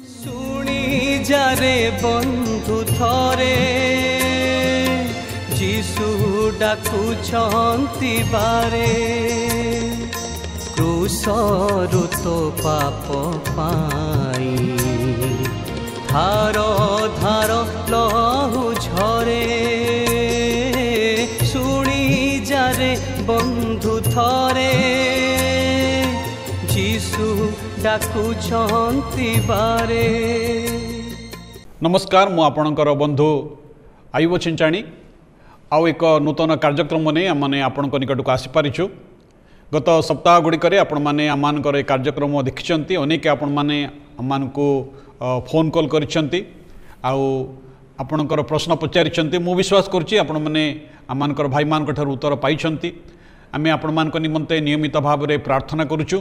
शुणी जारे बंधु थरे जीशु डाकुछंती बारे क्रूसरु तो पाप पाई धार धार लहु झरे शुणी जारे बंधु थरे जीशु डाकुछंती बारे। नमस्कार मु आपणकर बंधु आयुब छिंचाणी आउ एक नूतन कार्यक्रम नहीं आमने आपण निकट को आसीपारिछु। गत सप्ताह गुड़िक आपण मैंने आमर कार्यक्रम देखिंट अनेक आपण मैंने आम को फोन कॉल करिसेंती आपणकर प्रश्न पचारि मु विश्वास करुच्ची आपण मैंने आमर भाई मान उत्तर पाई आम आपण मान निमंते नियमित भाव में प्रार्थना करुचु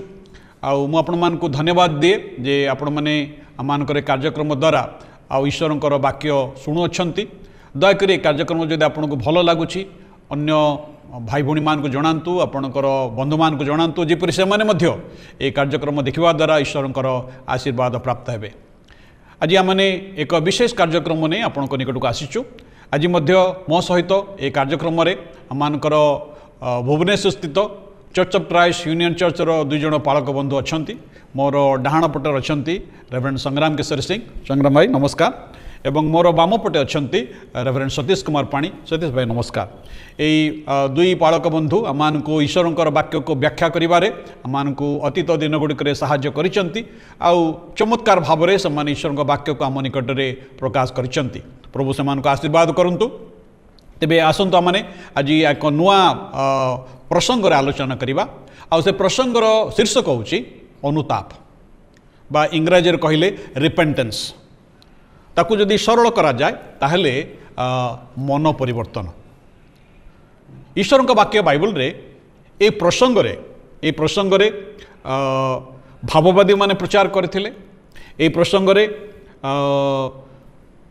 आउ आपण मान को धन्यवाद दिए जे आपण मैंने आमर कार्यक्रम द्वारा आउ ईश्वरंकर वाक्य शुणुअछंती। दयाकोरी कार्यक्रम जदि आपको भल लगुच अन्य भाई भौणी मान को जनातु आपणकर बंधु मान को जनातु जेपरि से माने मध्य ए कार्यक्रम देखिबा द्वारा ईश्वरंकर आशीर्वाद प्राप्त हेबे। आज आमने एक विशेष कार्यक्रम नहीं आपण निकट को आसीचु। आज मध्य मो सहित ए कार्यक्रम रे आमनकर भुवनेश्वर स्थित church of Christ union church रो दुई जन पालक बंधु अच्छी मोर डाहाण पटे अच्छा रेवरेंड संग्राम केशरी सिंह संग्राम भाई नमस्कार एवं मोर बाम पटे अच्छा रेवरेंड सतीश कुमार पाणी सतीश भाई नमस्कार। यही दुई पालक बंधु आम को ईश्वरंकर वाक्य को व्याख्या करिबारे आम को अतीत दिन गुड़िक साहाय्य करिसेंती आउ चमत्कार भाव में से ईश्वर वाक्य को आम निकट में प्रकाश करिसेंती। प्रभु से आशीर्वाद करंतु। तेबे आसंतु आमने आज एक नुआ प्रसंग आलोचना करिबा आ से प्रसंगर शीर्षक होची अनुताप बा इंग्रजी रे कहिले रिपेंटेंस। ताकू जदि सरल करा जाए ताहले मन परिवर्तन। ईश्वर का वाक्य बाइबल रे ए प्रसंग रे भाववादी माने प्रचार करथिले। ए प्रसंग रे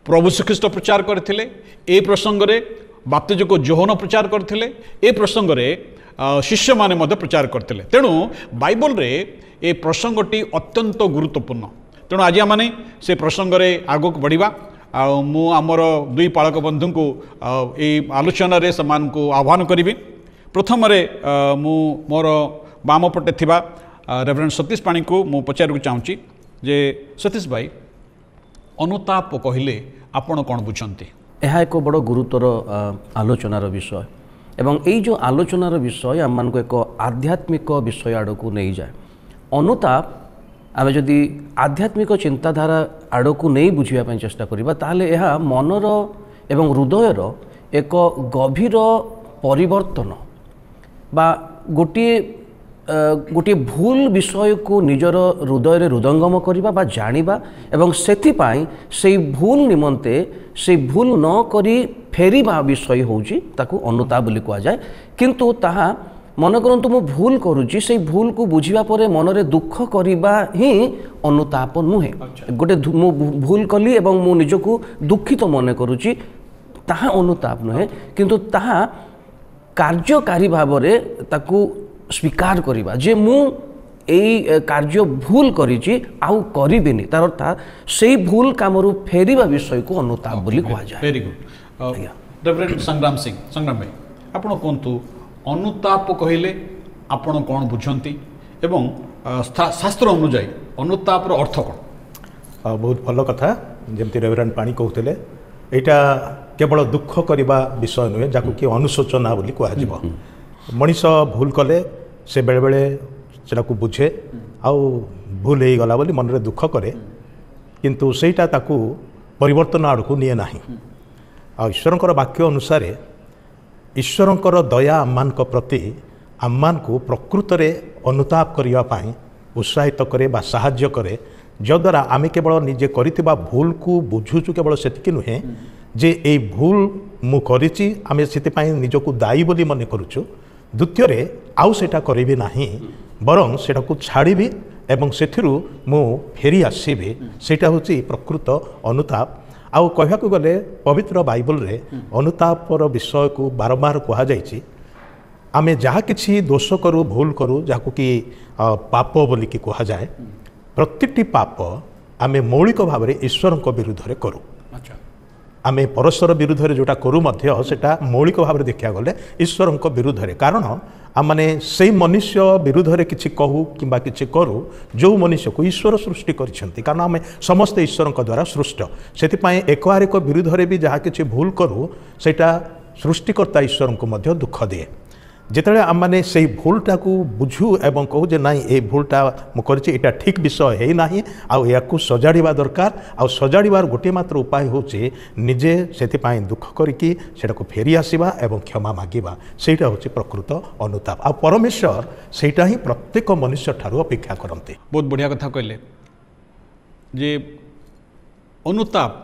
प्रभु श्रीकृष्ण प्रचार करथिले। ए प्रसंग रे बाप्तिज को जोहन प्रचार करथिले। ए प्रसंग रे शिष्य माने मध्य प्रचार करथिले। तेणु बाइबल रे ए प्रसंगटी अत्यंत गुरुत्वपूर्ण। तेणु आज आम से प्रसंग रे आगक बढ़िबा मु आमर दुई पालक बंधु को ये आलोचना रे समान को आह्वान करी। प्रथम रे मु मोर बाम पटे थिबा रेवरेंड सतीश पाणी को मु पचार चाहूँगी जे सतीश भाई अनुताप कहले आपण कौन बुझंती? यह एक बड़ गुरुतर आलोचनार विषय एवं यही जो आलोचनार विषय आम को एक आध्यात्मिक विषय आड़ को नहीं जाए। अनुताप आम जदि आध्यात्मिक चिंताधारा आड़ को नहीं बुझापी चेष्टा करवा ताहले यह मनर एवं हृदयर एक गभीर परिवर्तन बा गोटे भूल विषय को निजर हृदय रे हृदयंगम करवा बा जानिबा एवं सेथिपाई से भूल निमंते से भूल न करी फेरिबा विषय होउची ताकू अनुताप बोली कहा जाए। किंतु ताहा मन करंतु मु भूल करूची से भूल को बुझिबा परे मन रे दुख करिबा ही अनुताप नुहे। गोटे मु भूल कली एवं मु निजको दुखित मन करूची ताहा अनुताप नुहे। किंतु ताहा कार्यकारी भाव रे ताकू स्वीकार करिबा जे मु एई कार्य भूल करिची आउ करिबिनी तार अर्थात से भूल कामरु फेरिबा विषय को अनुताप बोली कहा जाए। Very good. रेवरेंड संग्राम सिंह संग्राम भाई आपण कोंतु अनुताप कहले आपण कौन बुझंती एवं शास्त्र अनुଯାयी अनुताप रो अर्थ कौन? बहुत भल कथा जमती रेवरेंड पाणी कहते एटा केवल दुख करवा विषय नुहे जाकु कि अनुशोचना बोली कह मनीष भूल कले से बेले बेले सेटा को बुझे आउ भूल हो गला बोली मन रे दुख करे किंतु सेटा ताकू परिवर्तन आड़ को निए नाही। आ ईश्वरंकर वाक्य अनुसार ईश्वरंकर दया आम्मान प्रति आम्मान को प्रकृत रे अनुताप करिवा पाई उत्साहित करे बा साहाय्य करे जद्वारा आमे केवल निजे करितिबा भूल को बुझुचु केवल सेतिकी नुहे जे ए भूल मु करिची आमे सेति पाई निजको दायी बोली मन करूछु। द्वितीय रे आउ सेटा करिबि नाही बरं सेटा को छाड़िबि एवं सेथिरु मु फेरी आसीबि सेटा होची प्रकृत अनुताप। आउ कहया को गले पवित्र बाइबल रे अनुतापर विषय को बारंबार कहा जायछि। आमे जहाँ किसी दोष करूँ भूल करूँ जहाँ कि पाप बोलिकी कह जाए प्रतिटी पाप आमे मौलिक भाव में ईश्वर विरुद्ध में करूँ अच्छा आमे परस्पर विरुद्ध में जोटा करूँ सेटा मौलिक भाव में देखा गले ईश्वर विरुद्ध में कारण आमने से मनुष्य विरुद्ध में किसी कहू कि किसी करूँ जो मनुष्य को ईश्वर सृष्टि करछंती कारण आम समस्त ईश्वर द्वारा सृष्ट से एक आर एक विरुद्ध में भी जहाँ किसी भूल करूँ सेटा सृष्टिकर्ता ईश्वर को मध्य दुख दिए जिते आमने से भूलटा को बुझू एवं कहू जे नाई ए भूलटा मुझे यहाँ ठीक विषय है ना या सजाड़ा दरकार आ सजाड़ार गोटे मात्र उपाय हूँ निजे से दुख करके फेरी आसवा एवं क्षमा मागिबा सेटा हूँ प्रकृत अनुताप आ परमेश्वर सेटा ही प्रत्येक मनुष्य ठारू अपेक्षा करते। बहुत बढ़िया कथा कहले जे अनुताप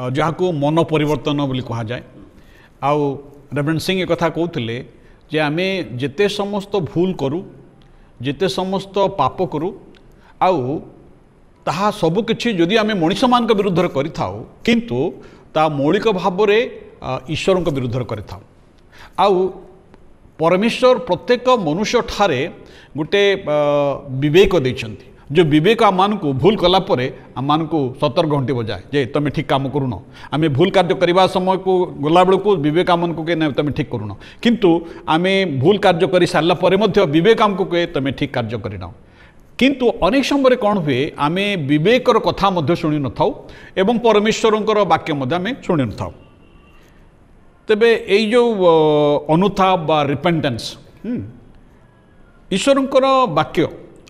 जहाँ को मन परिवर्तन बोली कहा जाए आउ रेवरेंड सिंह एक कथा कहते जे आमे जेते समस्त भूल करूँ जेते समस्त पाप करूँ आउ ताहा सबु किछि जदि आमे मनुष्य मान विरुद्ध करि थाउ किंतु ता मौलिक भाव में ईश्वर विरुद्ध करि थाउ आउ परमेश्वर प्रत्येक मनुष्य ठारे गोटे विवेक देइछन्ति जो विवेक आम को भूल कला परे आम को सतर्क घंटी बजाए जे तुम ठीक काम करूण आम भूल कार्य करने समय को गला बेलू को विवेक आम को कहे तुम ठीक करूण किंतु आम भूल कार्य कर सारा पर विवेक आमको कहे तुम ठीक कार्य करना किंतु अनेक समय कौन हुए आम विवेकर कथा शुणी न था एवं परमेश्वर वाक्य आम शुणी न था तेबे ये जो अनुताप बा रिपेंटेंस ईश्वर वाक्य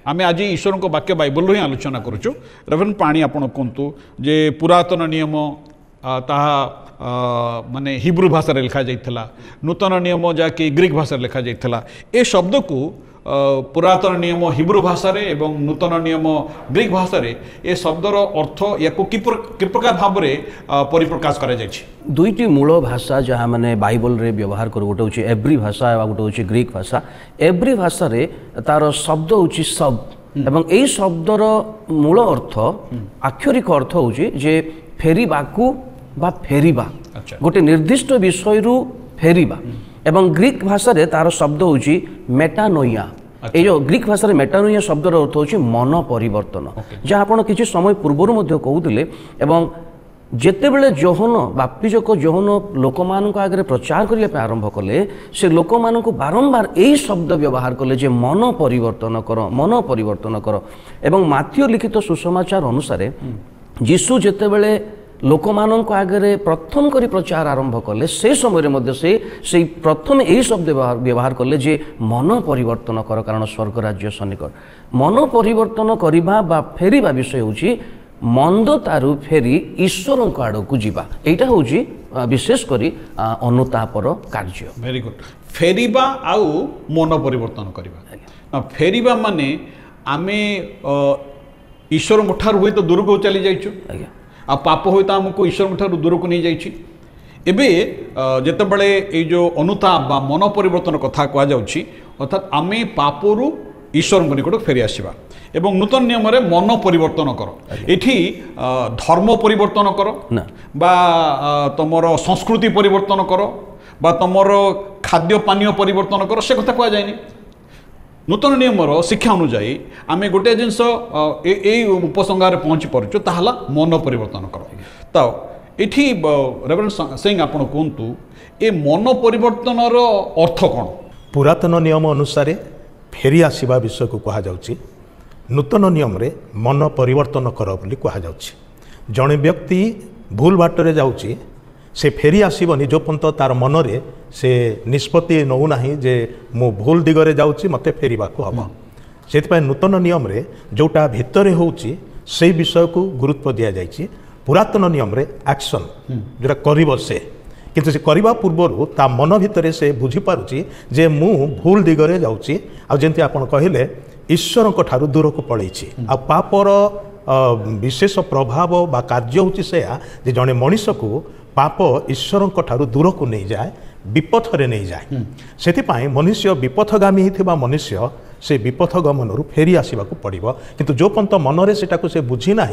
आमे आज ईश्वर वाक्य बाइबल ही आलोचना करुचु रेवरेंड पाणी आपण कहतु जे पुरातन नियम ताहा माने हिब्रू भाषा लिखा जाइथिला नूतन नियम जाकि ग्रीक भाषा लिखा जाइथिला ए शब्द को पुरातन नियम हिब्रू भाषा रे एवं नूतन नियम ग्रीक भाषा रे ए शब्दर अर्थ या कि प्रकार भाव में परिप्रकाश करा जायछि दुईटी मूल भाषा जहाँ मैंने बाइबल रे व्यवहार कर गोटे हूँ एव्री भाषा और गोटे हूँ ग्रीक भाषा एव्री भाषा रे तार शब्द हूँ सब एवं यही शब्दर मूल अर्थ आक्षरिक अर्थ हूँ जे फेरिबाकू बा फेरिबा गोटे निर्दिष्ट विषय रु फेरिबा एवं ग्रीक भाषा रे तार शब्द हूँ मेटानोइया ये जो ग्रीक भाषा मेटानोइया शब्दर अर्थ हूँ मन परिवर्तन जहाँ आप किसी समय पूर्वर कहते एवं जेतेबेले जोहन बाप्तिजक जोहन लोक मान आगे प्रचार करने आरंभ कले से लोक मान बारंबार यही शब्द व्यवहार कले जे मन परिवर्तन कर एवं माथ्यू लिखित सुसमाचार अनुसार जीशु जेतेबेले लोक मान आगे प्रथम करी प्रचार आरंभ कले से समय से प्रथम यही शब्द व्यवहार कले जे मन परिवर्तन कर कारण स्वर्ग राज्य सन्निकट मन परिवर्तन करने बा फेरिबा विषय हूँ मंदतारू फेरी ईश्वर आड़ को जीवा यहाँ हूँ विशेषकर अनुतापर कार्य वेरी गुड फेरिबा आउ मन परिवर्तन करवा फेरिबा माने आमे ईश्वर ठार हुए तो दूर को चली जाइछु आ पाप हुए तो आमको ईश्वर ठार दूर को नहीं जाइछि एबे जेतेबेले ए जो अनुताप बा मन परिवर्तन कथा कहा जाउछि अर्थात आमे पापरू ईश्वर निकट फेरी आसवा एवं नूतन नियम रे मन परिवर्तन कर एठी धर्म परिवर्तन कर बा तमर संस्कृति परिवर्तन कर बा तमर खाद्य पानीय परिवर्तन कर से कथा कह जाए नूतन नियम शिक्षा अनुजाई आम गोटे जिनस उपसंहार पहुँची पार्चु ताहला मन परिवर्तन कर तो ये रेवरेंड सिंह आपण कहतु ए मन परिवर्तन अर्थ कौन पुरातन नियम अनुसार फेरी आसवा विषय को कहा जाउछि नूतन नियम रे मन परिवर्तन कर बोली कहा जाउछि जड़े व्यक्ति भूल बाटरे जाउछि से फेरी आसब निजपंत तार मन रे से निष्पत्ति नौ ना जे मु भूल दिगरे जाउछि मते फेरिबाकू हम से नूतन नियम रे जोटा भितरे होउछि से विषय को गुरुत्व दिया जाइछि पुरातन नियम रे एक्शन जोटा करिवो से किंतु से करबा पूर्व ता मन भितर से बुझी पारुछि जे मु भूल दिगरे जाउछि आ जेंति आपण कहिले ईश्वर ठारू दूर को पलैछि आ पापर विशेष प्रभाव बा कार्य होछि सेया जे जने मनुष्य को पाप ईश्वर ठारू दूर को नहीं जाए विपथ रे नहीं जाए सेति पाए मनुष्य विपथगामी हिथिबा मनुष्य से विपथ गमन फेरी आसवा पड़ो किंतु जो पर्यंत मनरे सेटा से बुझी ना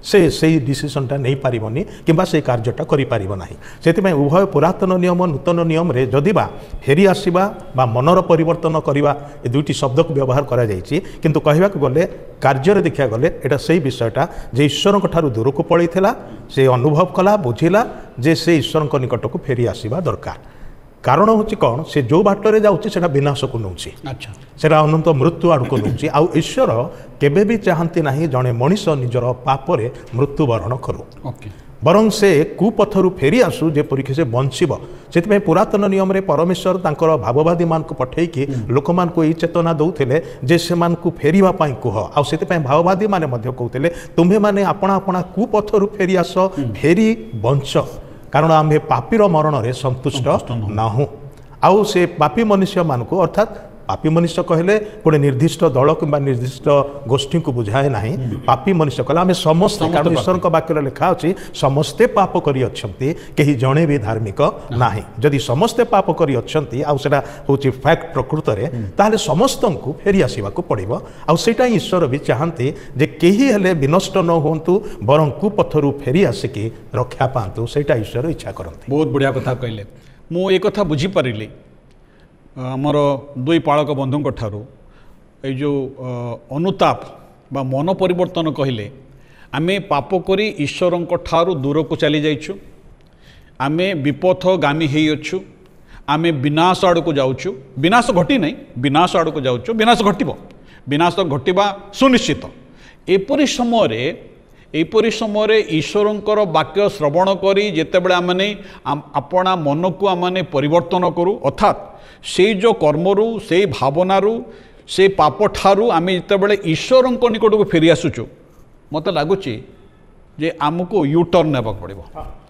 से डिसीजनटा नहीं पारबनी कि से कार्यटा करना से उभय पुरातन नियम नूतन नियम रे जदि बा फेरी आसवा मनर परिवर्तन करवा ये दुईटी शब्द को व्यवहार करा जायछि किंतु कहवा गले कार्य देखा गले एटा से विषयटा जे ईश्वर दूर को पड़ता से अनुभव कला बुझिला जे से ईश्वर निकट को फेरी आसवा दरकार कारण हूँ कौन से जो बाटर जाऊँगा विनाश को नौ से अनंत मृत्यु आड़ को नौ आउ ईश्वर केबे भी चाहती ना जड़े मनीष निजर पापरे मृत्युवरण करू बरं से कुपथरु फेरी आसू जेपरिक से बंचब से पुरातन नियम रे परमेश्वर तांकर भाववादी मान को पठेकी लोक मान को ये चेतना दौले जे से मान को फेरिवा पाई कह आउ से भाववादी माने मध्य कहते तुम्हें माने आपणा आपणा कुपथरु फेरी आस फेरी बंच कारण आम पापीर मरण रे संतुष्ट नाहु आउ से पापी मनुष्य मान को अर्थात पापी मनुष्य कहले गोटे निर्दिष्ट दल कि निर्दिष्ट गोष्ठी को बुझाए ना पापी मनुष्य कहले आम समस्ते कारण ईश्वर वाक्य लिखा अच्छी समस्ते पाप करी अछंती केही जणे भी धार्मिक नाही जदि समस्ते पाप करी अछंती आउ सेटा होची फैक्ट प्रकृत रे ताले समस्त को फेरी आसीबा को पड़िबो आउ सेटा ईश्वर भी चाहंती जे केही हेले विनष्ट न होंतु बरं कुपथरु फेरी आसिकी रक्षा पांतु सेटा ईश्वर इच्छा करंती बहुत बढ़िया कथा कहले मु एक कथा बुझी परिली आमर दुई पालक बंधुों ठारू ये जो अनुताप बा मन परिवर्तन कहले आमे पाप करी ईश्वर ठारू दूर को चली जाइछु आमे विपथ गामी हेई अछु आमे विनाश आड़ को जाउछु विनाश घटी नहीं विनाश आड़ को जाउछु विनाश घटिबो विनाश घटिबा सुनिश्चित एपरि समय ईश्वरंकर वाक्य श्रवण करी जेतेबेले आमने अपना मन को आमने परिवर्तन करू अर्थात से जो कर्मरु से भावनारू से पाप ठारू आम जितेबाला ईश्वर निकट को फेरी आसुचु मत लगुच जे आमको यू टर्न नेबाक पड़ो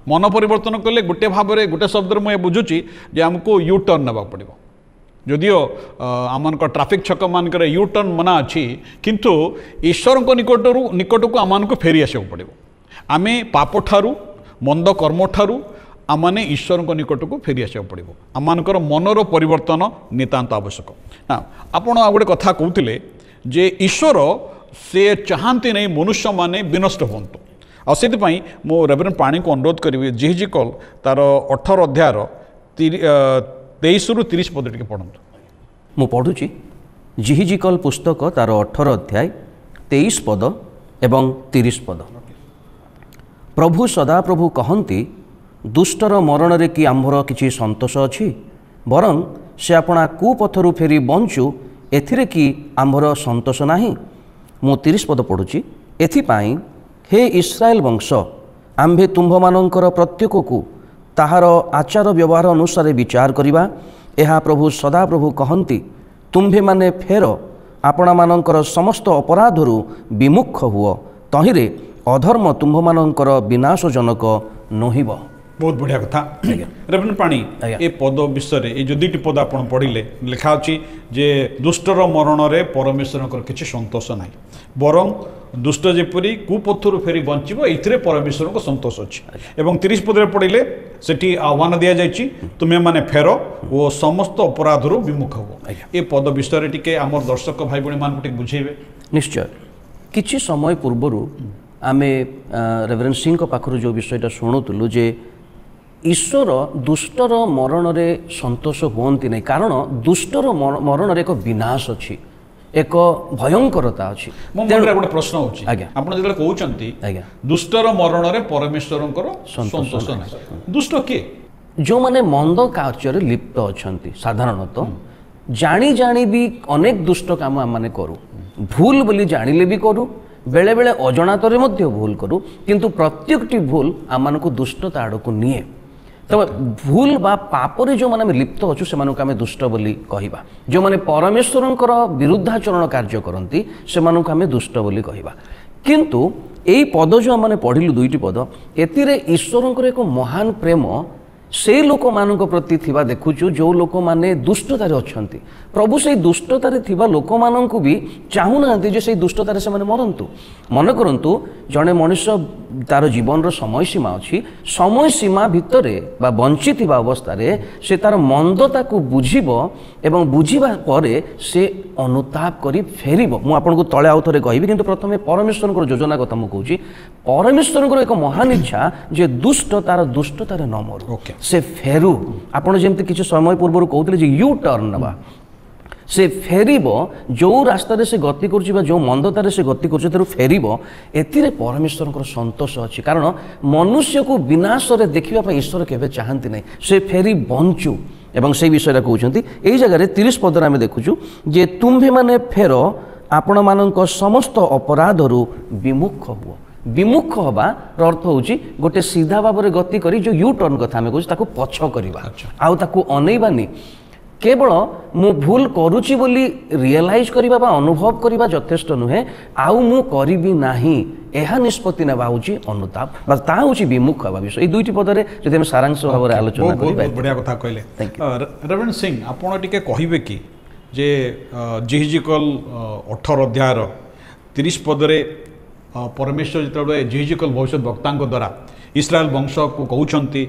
मन परिवर्तन कले गोटे भाव में गोटे शब्द मुझे बुझुची जे आमको यू टर्न नेबाक पड़ो जदिओ आम ट्राफिक छक मानक यू टर्न मना अच्छी किंतु ईश्वर निकट को आम को फेरी आसक पड़ो आम पाप ठारू मंद कर्म ठारू आमने ईश्वर निकट को फेरी आसक पड़ो आमर मनर परिवर्तन नितांत आवश्यक ना आपण आ गोटे कथा कहते जे ईश्वर से चाहती नहीं मनुष्य माने विनष्ट हूँ आपाई मो रेवरेंड पाणी को अनुरोध करी जिहिजिकल तार 18 अध्यायर 23 रु 30 पद टी पढ़ु मु पढ़ुची जिहिजिकल पुस्तक तार 18 अध्याय 23 पद एवं 30 पद प्रभु सदाप्रभु कहती दुष्टर मरण रे कि आंभर किछि संतोष अछि बरं से आपणा कुपथरु फेरी बंचु एथिरे कि आंभर संतोष नाही मु 30 पद पढ़ुची एथिपाई हे इस्राएल वंश आम्भे तुम्भमानंकर प्रत्येक को ताहार आचार व्यवहार अनुसार विचार करिबा एहा प्रभु सदाप्रभु कहती तुम्भे माने फेर आपणा मानंकर समस्त अपराधरु विमुख हुओ तहिरे अधर्म तुम्भमानंकर विनाशजनक नहिब बहुत बढ़िया कथा रेवरेंड पाणी ए पद विषय ये जो दुईटी पद आप पढ़िले लिखा अच्छी जे दुष्टर मरण रे परमेश्वर किसी संतोष ना बरं दुष्ट जेपरी कुपथरु फेरी बंचब ये परमेश्वर को संतोष अच्छी एवं 30 पद पढ़िले सेठी आह्वान दि जाइए तुम्हें माने फेर ओ समस्त अपराधरु विमुख हो ए पद विषय टिके आमर दर्शक भाई भाई मान बुझेबे निश्चय किछि समय पूर्वर आमे रेवरेंड सिंह को पाखरु जो विषयटा शुणुतलु जे ईश्वर दुष्टर मरण रे संतोष हुअंती नहीं कारण दुष्टर मरण रे एक विनाश अच्छी एक भयंकरता अच्छी गोटे प्रश्न होची आपण जेतले कहउचंती दुष्टर मरण रे परमेश्वरंकर संतोष नाही दुष्ट के जो माने मंद कार्य लिप्त अछंती साधारणतः जानी जानी भी अनेक दुष्ट काम माने करू भूल बोली जानिले भी करू बेले बेले अजणातरे मध्य भूल करू किंतु प्रत्येकटी भूल आम को दुष्टता आड़ को निए तो भूल बा पापरे जो माने लिप्त अच्छु से आम दुष्ट बोली कहवा जो माने परमेश्वरंकर विरुद्धाचरण कार्य करती से आम दुष्ट बोली कहवा किंतु यही पद जो आम पढ़िलु दुईटी पद एतिरे ईश्वरंकर एक महान प्रेम से लोक मान प्रति थिबा देखुचु जो लोक माने दुष्टतारे अछंती प्रभु से दुष्टतारे थिबा लोक माननकु भी चाहू नांती जे से दुष्टतारे से माने मरंतु मन करंतु जने मनुष्य तार जीवन समय सीमा अच्छी समय सीमा भितर बा बंची थिबा अवस्था रे से तार मंदता को बुझीब एवं बुझीबा परे से अनुताप करी फेरिब। मु आपनको तळे आउ थरे कहिबि किंतु प्रथमे परमेश्वर को योजना कथा मु कहूची परमेश्वर को एक महान इच्छा जे दुष्ट तार दुष्टतारे न मरु से फेरु। आपण जेमति किछि समय पूर्व कहउतले जे यू टर्न नबा से फेरिब जो रास्तार से गति कर जो मंदतार से गति कर फेरिब एतिरे परमेश्वर को संतोष अच्छी कारण मनुष्य को विनाश देखा ईश्वर केवे चाहती नहीं से फेरी बंचु एवं से विषय कहते यही जगह 30 पदर आम देखुचु जे तुम्भे माने फेर आपण मानक समस्त अपराधरू विमुख हुओ। विमुख हवा अर्थ होची गोटे सीधा भाव में गति करी जो यू टर्न कथा कहूँ ताकू पछ करवा आउ ताकू अनेबानी केवल मु भूल करुची बोली रियलाइज करिबा बा अनुभव करिबा यथेष्ट नुहे आउ मु करिबी नाही एहा निष्पत्ति नेबा होची अनुताप बस ता होची विमुख हवा विषय। ए दुईटी पदरे जदि हम सारांश भाव रे आलोचना करिबा बढ़िया कथा कहले। रेवरेंड सिंह आपण टिके कहिबे कि जे जिहिजिकल 18 अध्याय 30 पदरे परमेश्वर जेतबे जिहिजिकल भविष्य वक्ता द्वारा इस्राएल वंश को कहउछंती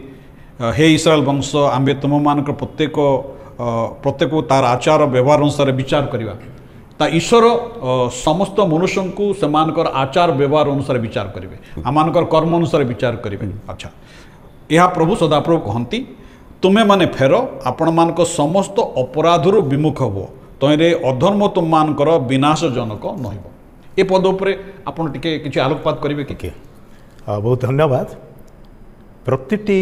हे इस्राएल वंश आम्बे तुम मानक प्रत्येक तार आचार व्यवहार अनुसार विचार करवा ता ईश्वर समस्त मनुष्य को सेमानकर आचार व्यवहार अनुसार विचार करेंगे आमानकर कर्म अनुसार विचार करेंगे। अच्छा यह प्रभु सदाप्रभु कहती तुम्हें माने फेर आपण मानक समस्त अपराधर विमुख हो तैरे अधर्म तुम मानकर विनाशजनक नहिब। ए पद उपरे आपण टिके किछि आलोकपात करेंगे कि बहुत धन्यवाद। प्रतिटी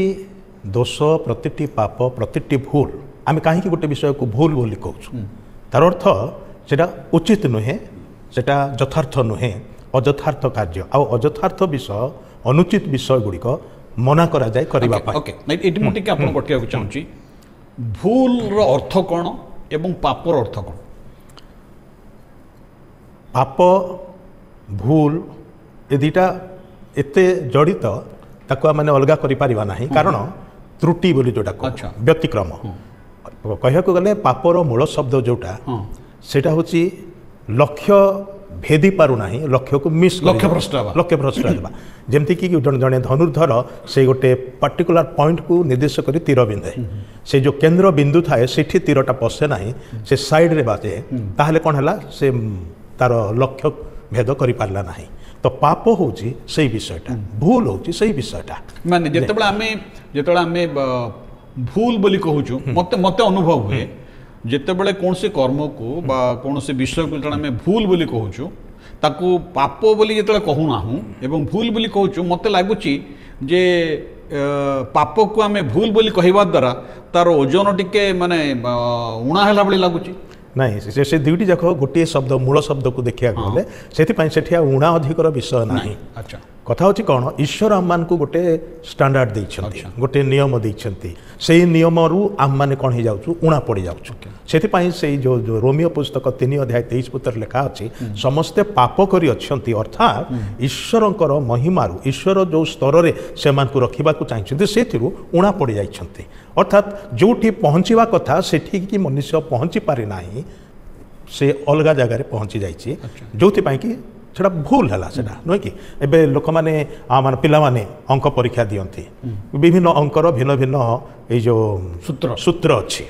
दोष प्रतिटी पाप प्रतिटी भूल आम कहीं गोटे विषय को भूल बोली कहूँ तार अर्थ सेटा उचित नुहे सेटा यथार्थ नुहे अयथार्थ कार्य आ अयथार्थ विषय अनुचित विषय गुड़िक मना करा जाए करबा पाई। ओके एटी मु टिके आपण कटिया को चाहूची भूल रो अर्थ कोन एवं पाप रो अर्थ कोन। पाप भूल ए दुटा एते जड़ित ताको माने अलगा करि परिबा नाही कारण त्रुटि बोली जोटा को व्यतिक्रम कहया को गले पापर मूल शब्द जोटा सेटा होची लक्ष्य भेदी पारु नाही लक्ष्य को मिस लक्ष्य भ्रष्ट जेमती कि जने धनुर्धर से गोटे पर्टिकुलर पॉइंट को निर्देश करी तीर बिंदे से जो केंद्र बिंदु थाए सेठी तीरटा पसे नाही से साइड रे बाजे ताहले कोन हला से तार लक्ष्य भेद करि पारला नाही। तो पाप होची सही विषयटा भूल होची सही विषयटा माने जेतेबेले आमे भूल बोली कहूँ मत अनुभव हुए जितेबले कौन से कर्म को बा कौन से विषय को जो भूल बोली कहूँ ताकू पाप बोली जिते कहूना एवं भूल बोली कहूँ मत लगुच जे पाप को आम भूल बोली कहवा द्वारा तार ओजन टिके माने उणा है भाई लगुच नहीं से दुईटी जाक गोटे शब्द मूल शब्द को देखा गले से उणा अधिकर विषय ना। अच्छा कथा होची कौन ईश्वर आम मान को गोटे स्टैंडर्ड देइछंती गोटे नियम देइछंती से नियम रु आम माने कौन हो जाउछु उणा पड़ी जाउछु से जो रोमियो पुस्तक 3 अध्याय 23 पत्र लिखा अच्छी समस्ते पाप करी अच्छंती अर्थात ईश्वरंकर महिमारु ईश्वर जो स्तर रे से मान को रखिबा को चाहिछंती सेथिरु उणा पड़ी जाइछंती अर्थात जोठी पहुँचवा कथा सेठी की मनुष्य पहुँची पारि नाही से अलगा जगह रे पहुँची जाइछि जोथि पई कि सेटा भूल है सेटा नुहे कि एबे लोक माने मान पिला माने अंक परीक्षा दियंती विभिन्न अंकर भिन्न भिन्न ए जो सूत्र अच्छी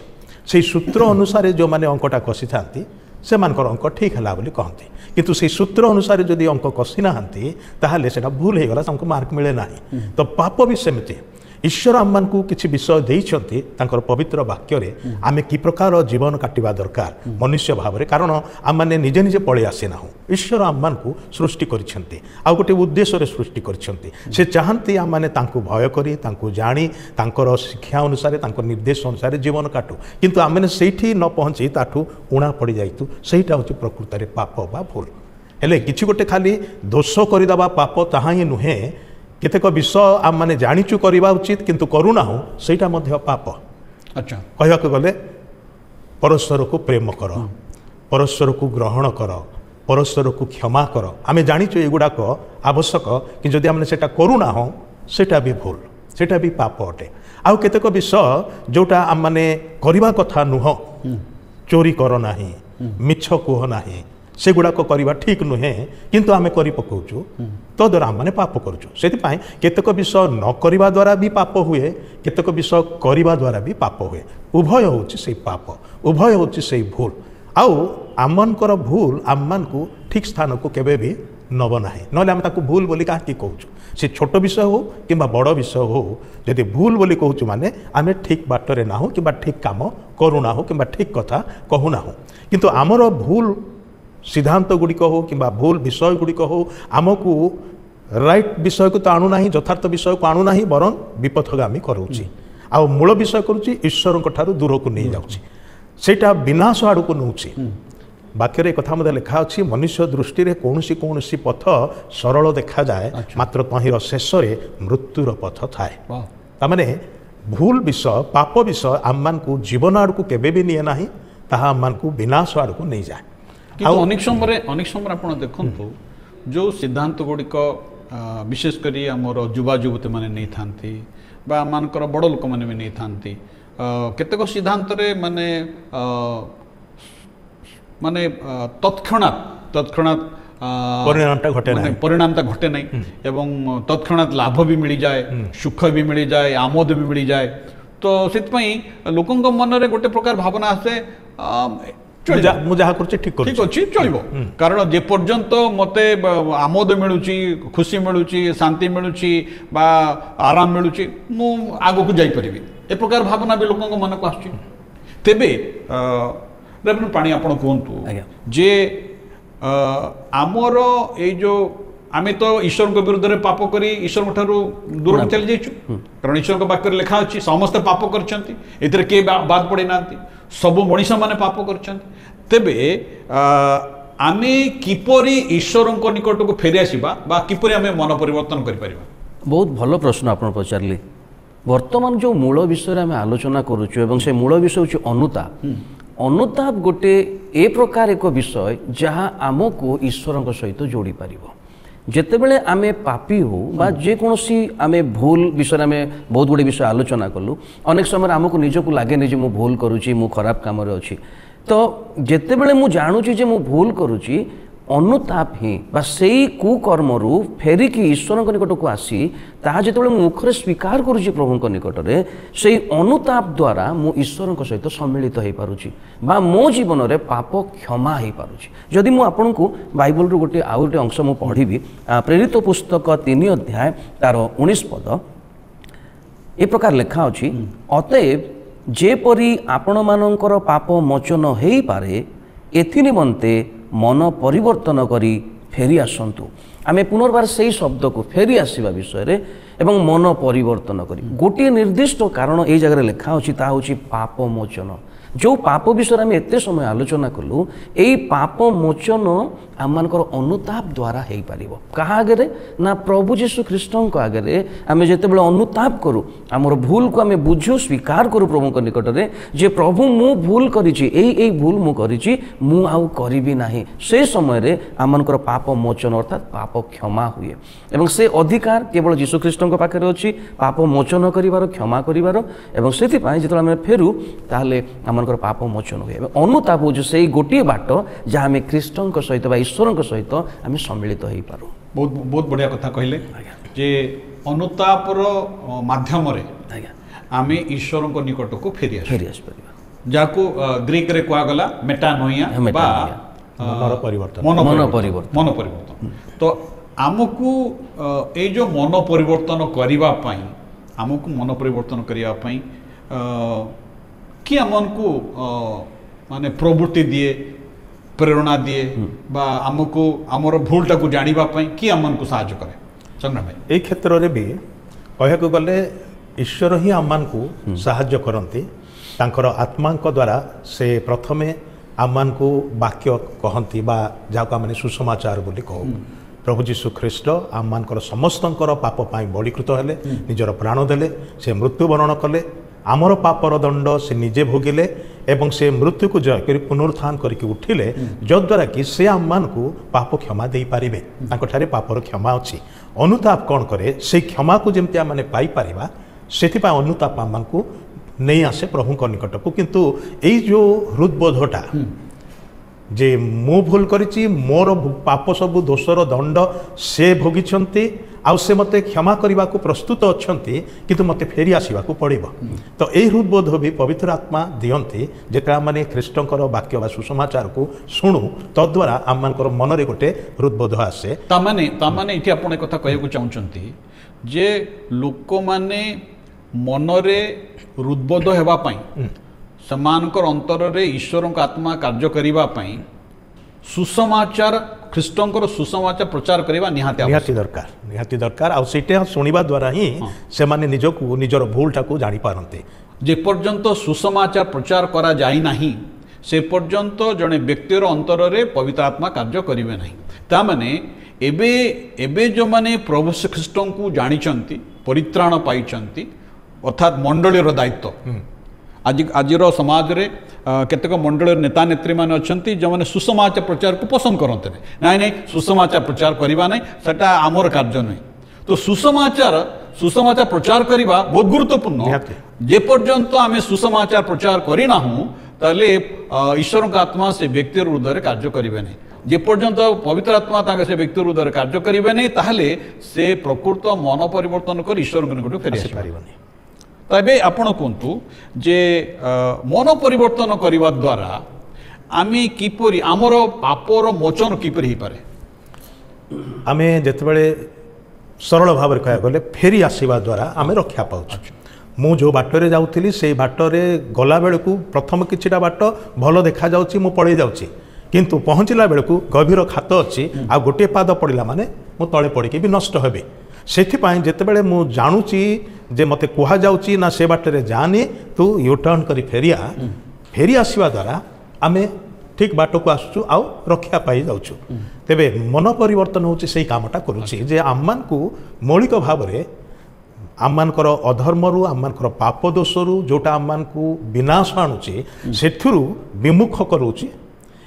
से सूत्र अनुसार जो माने अंकटा कषि थांती से मानकर अंक ठीक है बोली कहती किंतु से सूत्र अनुसार जदि अंक कषि नाहांती ताहले सेटा भूल हो गला हमको मार्क मिले नाही। तो पाप भी सेमती ईश्वर आम मान को किसी विषय देइछंती तांकर पवित्र वाक्य रे आमे कि प्रकार जीवन काटिबा दरकार मनुष्य भाव रे कारण आम माने निजे निजे पळे आसे ना ईश्वर आम मान को सृष्टि करिछंती आ गोटे उद्देश्य रे सृष्टि करिछंती से चाहंती आम माने तांको भय करी तांको जानी तांकर शिक्षा अनुसार तांकर निर्देश अनुसार जीवन काटू किंतु आम माने सेठी न पहुंची ताठू उणा पड़ी जाइतु सेटा होची प्रकृत रे पाप बा भूल हेले किछि गोटे खाली दोष करिदबा पाप ताहा ही नुहे केतेक विषय आम माने जानिचु करवा उचित किंतु करूना हो सेटा मध्य पाप। अच्छा कहया गले परस्पर को प्रेम कर परस्पर को ग्रहण कर परस्पर को क्षमा कर आमे जानिचु एगुड़ाक आवश्यक कि जदि आमने सेटा करूना हो सेटा भी भूल सेटा भी पाप अटे। आउ केतेक विषय जोटा आम माने करवा कथा नुह चोरी कर नाही मिछ कुह नाही सेगुड़ाक करवा ठीक नुहे किंतु आमे करि पकाउछु तो द्वारा हम माने पाप करूछु सेति केतक विषय न करवा द्वारा भी पाप हुए केतक विषय करवा द्वारा भी पाप हुए उभय होछि से पाप उभय होछि से भूल आउ आमनकर भूल आममान को ठीक स्थान को केबे भी नब नाही नले हम ताको भूल बोली काहे कहूछु से छोट विषय हो किंबा बड़ विषय हो यदि भूल बोली कहूछु माने आमे ठीक बाटरे ना हो किंबा ठीक काम करू ना हो किंबा ठीक कथा कहू ना हो किंतु आमर भूल सिद्धांत गुड़िक हो कि भूल विषय गुड़िक हो आमको राइट विषय को तो आणुना यथार्थ विषय को आणुना बरं विपथगामी करूची आ मूल विषय करुच्ची ईश्वर ठारू दूर को नहीं जाऊँगी सेटा विनाश आड़ को नौची वाक्य एक कथा मध्य लिखा अच्छी मनुष्य दृष्टि में कौन सी पथ सरल देखा जाए मात्र तहिर शेष मृत्युर पथ थाए तामाने भूल विषय पाप विषय आम मान को जीवन आड़ को केबे भी निए नाही ताहा आम मान को विनाश आड़ को नहीं जाए अनेक समय आप देखु जो सिद्धांत गुड़िक विशेषकर आमर युवा युवती मैंने नहीं था मानकर बड़ लोक मैंने भी नहीं था केतेक सिद्धांत माने माने तत्क्षणात् परिणामटा घटे नहीं एवं तत्क्षणात् लाभ भी मिल जाए सुख भी मिल जाए आमोद भी मिल जाए तो से लोकंक मन में गोटे प्रकार भावना आसे ठीक अच्छी चलो कारण जे पर्यंत मते आमोद मिलूची खुशी मिलूची शांति मिलूची बा आराम मिलूची मु आगो को जाई परिबी ए प्रकार भावना भी लोकंक मन को आछी तेबे रेवरेंड पाणी आपण कहंतु जे आमर ए जो आमे तो ईश्वर के विरुद्ध में पाप करी ईश्वर ठारू दूर चली जाइछु कारण ईश्वर के वाक्य लिखा अछि समस्त पाप करछंती एतरे के बाद पड़े नांती सबु मनीष माने पाप करछंती तेबे आमे किपरि ईश्वर को निकट को फेरि आसीबा बा किपरि आमे मन परिवर्तन करि परिबा बहुत भलो प्रश्न आपण पचारली वर्तमान जो मूल विषय आम आलोचना करुचु से मूल विषय हूँ अनुताप अनुताप गोटे ए प्रकार एक विषय जहाँ आमको ईश्वर सहित जोड़ी पार जितेबले आमे पापी हो बा जेकोसी आमे भूल विषय आम बहुत गुड़े विषय आलोचना कलु अनेक समय आमको निजको लगे नहीं मु भूल करुच्ची मु खराब काम अच्छी तो जितेबले मु जानुची जे मु भूल करुच्ची अनुताप ही बा सेई कुकर्मरु फेरिकी ईश्वर निकट को आसी ताहा जेतेबेले मुखरे स्वीकार करुची प्रभु निकट में से अनुताप द्वारा मु ईश्वर सहित सम्मिलित हो पारुची बा मो जीवन में पाप क्षमा हो पारुची जदि मु आपन को बाइबल रु गोटे आउ गोटे अंश मु पढ़ी प्रेरित पुस्तक 3 अध्याय तार 19 पद ए प्रकार लिखा अछि अतएव जेपरि आपण मानकर पाप मोचन हो पारे एथि निमंते मन परिवर्तन करी फेरी आसतु आमे पुनर्बार से ही शब्द को फेरी आसवा विषय रे एवं मन परिवर्तन करी गोटे निर्दिष्ट कारण ये जगह लिखा अच्छी ता हूँ पाप मोचन जो पाप विषय आम एत समय आलोचना कलु यही पाप मोचन आम मानकर अनुताप द्वारा हो पार क्या आगे ना प्रभु जीशु ख्रीष्टों आगे आम जिते अनुताप करूँ आमर भूल को आम बुझु स्वीकार करूँ प्रभु निकट में जे प्रभु मु भूल करी भूल मु करी मु आउ करी ना से समय आम मानकर पाप मोचन अर्थात पाप क्षमा हुए एवं से अधिकार केवल जीशु ख्रीष्टों पाखे अच्छी पाप मोचन कर क्षमा कर से आम फेरू ताहले आमर पाप मोचन हुए अनुताप हूँ से गोटे बाट जहाँ आम ख्रीष्टों सहित ईश्वर सहित आम सम्मिलित हो पार बहुत बहुत बढ़िया कथा कहले जे अनुतापर माध्यम आम ईश्वर निकट को फेरी आसपर जाको ग्रीक रे कहा गला मेटानोइया बा मन परिवर्तन तो आमको ए जो मन परिवर्तन करिवा पई आमको मन परिवर्तन करिवा पई कि आमको माने प्रवृत्ति दिए प्रेरणा दिए बा आमको आमर भूलटा को जानिबा पई कि आमको सहायता करे संग्राम भाई ए क्षेत्र रे भी कहको गले ईश्वर ही आमान को सहायता करंती तांकर आत्मा द्वारा से प्रथमे आमान को वाक्य कहती बा जाको माने सुसमाचार बोली कहू प्रभु जीशु ख्रीष्ट आम समस्तंकर पाप पाई बलिकृत हेले निजर प्राण देले से मृत्युवरण कले आमर पापर दंड से निजे भोगिले एवं से मृत्यु को जय कर पुनरुत्थान करके उठिले जद्वारा कि से आम मान को पाप क्षमा दे पारिबे तांकठारे पापर क्षमा अच्छी अनुताप कौन करे से क्षमा को जमती आम माने पाई पारिबा सेथिपा अनुताप आम मान को नहीं आसे प्रभु निकट को किंतु यही जो हृदबोधटा जे मु भूल करिछि मोर पाप सब दोषर दंड से भोगिछन्ति आउ से मते क्षमा करने को प्रस्तुत अच्छे किंतु मते फेरी आसवा पड़ो तो यही हृदबोध भी पवित्र आत्मा दियंती जेता माने ख्रीष्टंकर वाक्य बा सुसमाचार को शुणु तद्वारा आम मान मन में गोटे हृदबोध आसे तामाने इति आपण एक कथा कहू चाहूँगी जे लोक माने मनरे हृदबोध हेबा पई समानकर अंतर रे ईश्वर आत्मा कार्य करिबा पई सुसमाचार ख्रीष्टंकर सुसमाचार प्रचार करवा निहाती दरकार आ सेटा सुनिबा द्वारा ही से माने निजको निजर भूलटा को जानि पारंते जे पर्यंत सुसमाचार प्रचार करा जाई नाही से पर्यंत जने व्यक्तिर अंतर रे पवित्र आत्मा कार्य करिवे नाही ता माने एबे एबे जो माने प्रभु श्री ख्रीष्टन को जानिचंती परित्राण पाइचंती अर्थात मंडलीर दायित्व आजिर समाज रे केतक मंडल नेता नेत्री मान अच्छी जो मैंने सुसमाचार प्रचार को पसंद करते नहीं सुसमाचार प्रचार करवा नहीं सेटा आमर कार्य नहीं तो सुसमाचार प्रचार करवा बहुत गुरुत्वपूर्ण जे पर्यंत आम सुसमाचार प्रचार करना ताले ईश्वर का आत्मा से व्यक्ति हृदय कार्य करेंगे नहीं जे पर्यंत पवित्र आत्मा से व्यक्ति हृदय कार्य करेंगे नहीं ताहले से प्रकृत मन परिवर्तन कर ईश्वर निकट फेरी आसी पारिबनी तबे आपण कहतु जे मन परिवर्तन करने द्वारा आमे किपरि आमर पापर मोचन किपरि ही पारे आमे जेतबेले सरल भाव कह गले फेरी आसीबा द्वारा आमे रक्षा पाउछ मु जो बाटरे जाउथिली से बाटरे गला बेलकू प्रथम किछिटा बाट भल देखा जाउची मु पळै जाउची किंतु पहुँचला बेलकू गभीर खात अच्छी आ गोटे पाद पड़ला माने मु तले पड़िकी भी नष्ट हेबे सेथिपाई जेतेबेले मु जानुची जे मते कुहा जाउची ना से बाटरे जानी तू यू टर्न करी फेरी आसवा द्वारा आमे ठीक बाट को आसुचु आउ रक्षा पाई जाउचु तेबे मन परिवर्तन होची सेही कामटा करूची जे आम्मान को मौलिक भाव रे आम्मानकर अधर्मरु आम्मानकर पाप दोषरु जोटा आम्मान को विनाश आणुची सेथुरु विमुख करूची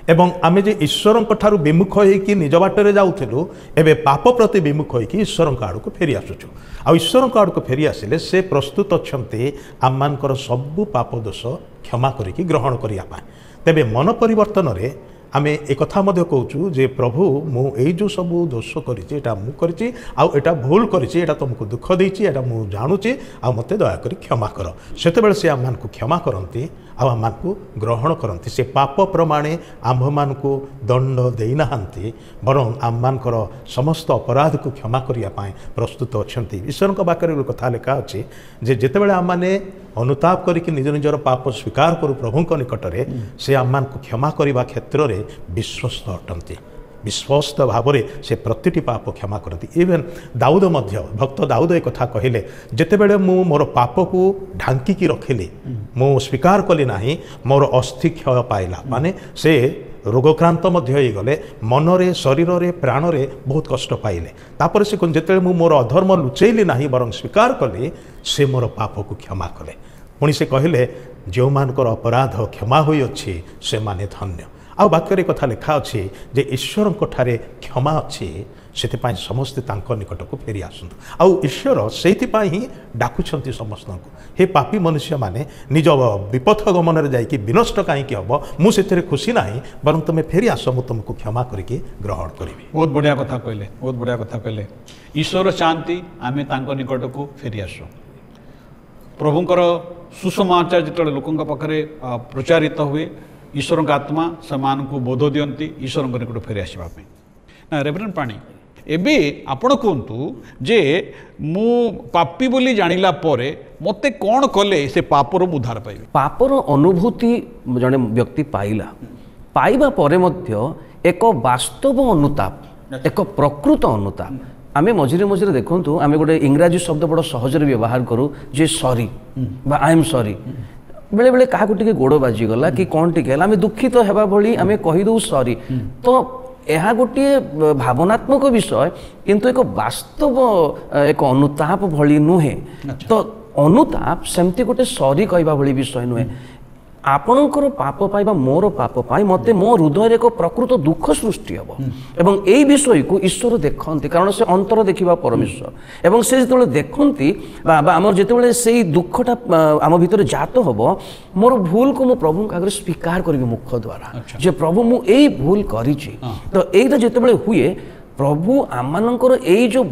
एवं आमे जे ईश्वर ठारू विमुख होइकी निज बाटरे जाउथिलु एबे पाप प्रति विमुख होइकी ईश्वर आड़ को फेरी आसुचु आ ईश्वर आड़ को फेरी आसिले से प्रस्तुत अच्छन्ते आम्मानकर सबु पाप दोष क्षमा करिकी ग्रहण करिया पाए तेबे मन परिवर्तन रे आमे एक कथा मध्य कहूँ जे प्रभु मु एई जो सबु दोष करिछि एटा मु करिछि आ एटा भूल करिछि एटा तुमको दुख देछि एटा मु जानुछि आ मते दया करी क्षमा कर सेतेबेले से आम्मान को क्षमा करंती आ आम्मान को ग्रहण करंती से पाप प्रमाणे आम्भ मान को दंड देई नाहंती बरं आम्मानकर समस्त अपराध को क्षमा करिया पाए प्रस्तुत अच्छन्ती ईश्वर का वाक्य कथा लिखा अछि जे जेतेबेले आम्माने अनुताप करिक निज निजर पाप स्वीकार करू प्रभुंक निकटरे से आम्मान को क्षमा करने क्षेत्र में विश्वस्त अटंती विश्वस्त भाव से प्रतिटी पाप क्षमा करती इवेन दाऊद मध्य भक्त दाऊद एक कथा कहले जेतेबेले मु मोर पाप को ढांकी रखिली मु स्वीकार कली नाही मोर अस्थि क्षय पाइला माने से रोगक्रांत मध्य गले मनरे शरीर रे प्राण रे बहुत कष्ट पाइले तापर से जेतेबेले मु मोर अधर्म लुचैली नाही बरं स्वीकार कली से मोर पाप को क्षमा कले पुणी से कहले जो मानकर अपराध क्षमा होई अछि से माने धन्य आ वाक्य कथा लिखा अच्छी जे ईश्वर ठारे क्षमा अच्छी से समस्ते निकट को फेरी आसतु आउ ईश्वर से ही डाकुंट समस्त को हे पापी मनुष्य माने निज विपथ गमन में जाकि विनष्ट कहीं हम मुझे खुशी ना बरं तुम फेरी आस मु तुमको क्षमा करके ग्रहण करी बहुत बढ़िया कथा कहले बहुत बढ़िया कथा कहले ईश्वर चाहती आम निकट को फेरी आसु प्रभुंकर सुसमाचार जो लोकों पाखे प्रचारित हुए ईश्वर का आत्मा समान को बोध दियंती ईश्वर निकट फेरी आसवा ना रेवरेंड पाणी एबे आपण कहतु जे मु पापी बोली जानिला परे मते कौन कले से पापर उद्धार पाइबे पापर अनुभूति जने व्यक्ति पाइबा परे मध्य एक वास्तव अनुताप एक प्रकृत अनुताप आमे मझिरे मझिरे देखंतु आमे गोटे इंग्राजी शब्द बड़ सहजरे व्यवहार करू जे सॉरी बा आई एम सॉरी बेले बेले क्या टे गोड़ बाजिगला कि कौन टी आम दुखित होगा भली आम कहीदू सॉरी तो यह गोटे भावनात्मक विषय किंतु एक वास्तव एक अनुताप भली नुहे तो अनुताप सेमती गोटे सॉरी कहवा भली विषय नुहे ଆପଣଙ୍କର ପାପ ପାଇଁ ବା ମୋର ପାପ ପାଇଁ ମୋତେ ମୋ ହୃଦୟରେ ଏକ ପ୍ରକୃତ ଦୁଃଖ ସୃଷ୍ଟି ହେବ ଏବଂ ଏଇ ବିଷୟକୁ ଈଶ୍ୱର ଦେଖନ୍ତି କାରଣ ସେ ଅନ୍ତର ଦେଖିବା ପରମେଶ୍ୱର ଏବଂ ସେ ଯେତେବେଳେ ଦେଖନ୍ତି ବା ଆମର ଯେତେବେଳେ ସେଇ ଦୁଃଖଟା ଆମ ଭିତରେ ଜାତ ହେବ ମୋର ଭୁଲକୁ ମୁଁ ପ୍ରଭୁଙ୍କ ଆଗରେ ସ୍ୱୀକାର କରିବି ମୁଖ ଦ୍ୱାରା ଯେ ପ୍ରଭୁ ମୁଁ ଏଇ ଭୁଲ କରିଛି ତ ଏଇଟା ଯେତେବେଳେ ହୁଏ ପ୍ରଭୁ ଆମମାନଙ୍କର ଏଇ ଯେଉଁ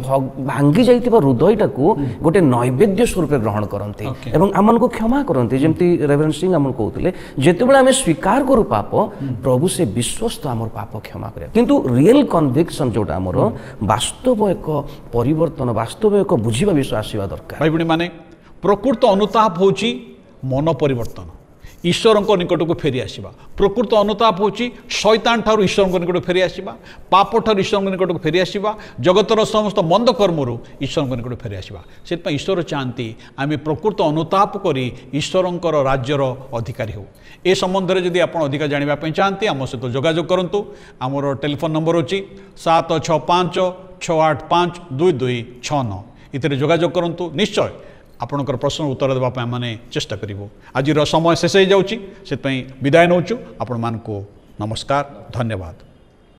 ଭାଙ୍ଗି ଯାଇଥିବା ହୃଦୟଟାକୁ ଗୋଟେ ନୈବେଦ୍ୟ ସ୍ୱରୂପେ ଗ୍ରହଣ କରନ୍ତି ଏବଂ ଆମମାନଙ୍କୁ କ୍ଷମା କରନ୍ତି ଯେମିତି ରେଭରେଣ୍ଡ ସିଂ ଆମକୁ କହୁଥିଲେ ଯେତେବେଳେ ଆମେ ସ୍ୱୀକାର କରୁ ପାପ ପ୍ରଭୁ ସେ ବିଶ୍ୱସ୍ତ ଆମର ପାପ କ୍ଷମା କରିବା କିନ୍ତୁ ରିଏଲ କନଭିକ୍ସନ ଯେଉଁଟା ଆମର ବାସ୍ତବ ଏକ ପରିବର୍ତ୍ତନ ବାସ୍ତବ ଏକ ବୁଝିବା ବିଷୟ ଆସିବା ଦରକାର ଭାଇ ଭଉଣୀ ମାନେ ପ୍ରକୃତ ଅନୁତାପ ହେଉଛି ମନ ପରିବର୍ତ୍ତନ ଈଶ୍ୱରଙ୍କ ନିକଟକୁ ଫେରି ଆସିବା ପ୍ରକୃତ ଅନୁତାପ ହେଉଛି ଶୈତାନ ଠାରୁ ଈଶ୍ୱରଙ୍କ ନିକଟକୁ ଫେରି ଆସିବା ପାପ ଠାରୁ ଈଶ୍ୱରଙ୍କ ନିକଟକୁ ଫେରି ଆସିବା ଜଗତର ସମସ୍ତ ମନ୍ଦ କର୍ମରୁ ଈଶ୍ୱରଙ୍କ ନିକଟକୁ ଫେରି ଆସିବା ସେଥିପାଇଁ ଈଶ୍ୱର ଚାହାନ୍ତି ଆମେ ପ୍ରକୃତ ଅନୁତାପ କରି ଈଶ୍ୱରଙ୍କର ରାଜ୍ୟର ଅଧିକାରୀ ହେଉ ଏ ସମ୍ବନ୍ଧରେ ଯଦି ଆପଣ ଅଧିକା ଜାଣିବା ପାଇଁ ଚାହାନ୍ତି ଆମ ସହିତ ଯୋଗାଯୋଗ କରନ୍ତୁ ଆମର ଟେଲିଫୋନ୍ ନମ୍ବର ହେଉଛି 765-685-2269 ଏଥିରେ ଯୋଗାଯୋଗ କରନ୍ତୁ ନିଶ୍ଚୟ ଆପଣଙ୍କର ପ୍ରଶ୍ନର ଉତ୍ତର ଦେବା ପାଇଁ ଆମେ ଚେଷ୍ଟା କରିବୁ ଆଜିର ସମୟ ଶେଷ ହୋଇଯାଉଛି ସେଥିପାଇଁ ବିଦାୟ ନେଉଛୁ ଆପଣମାନଙ୍କୁ ନମସ୍କାର ଧନ୍ୟବାଦ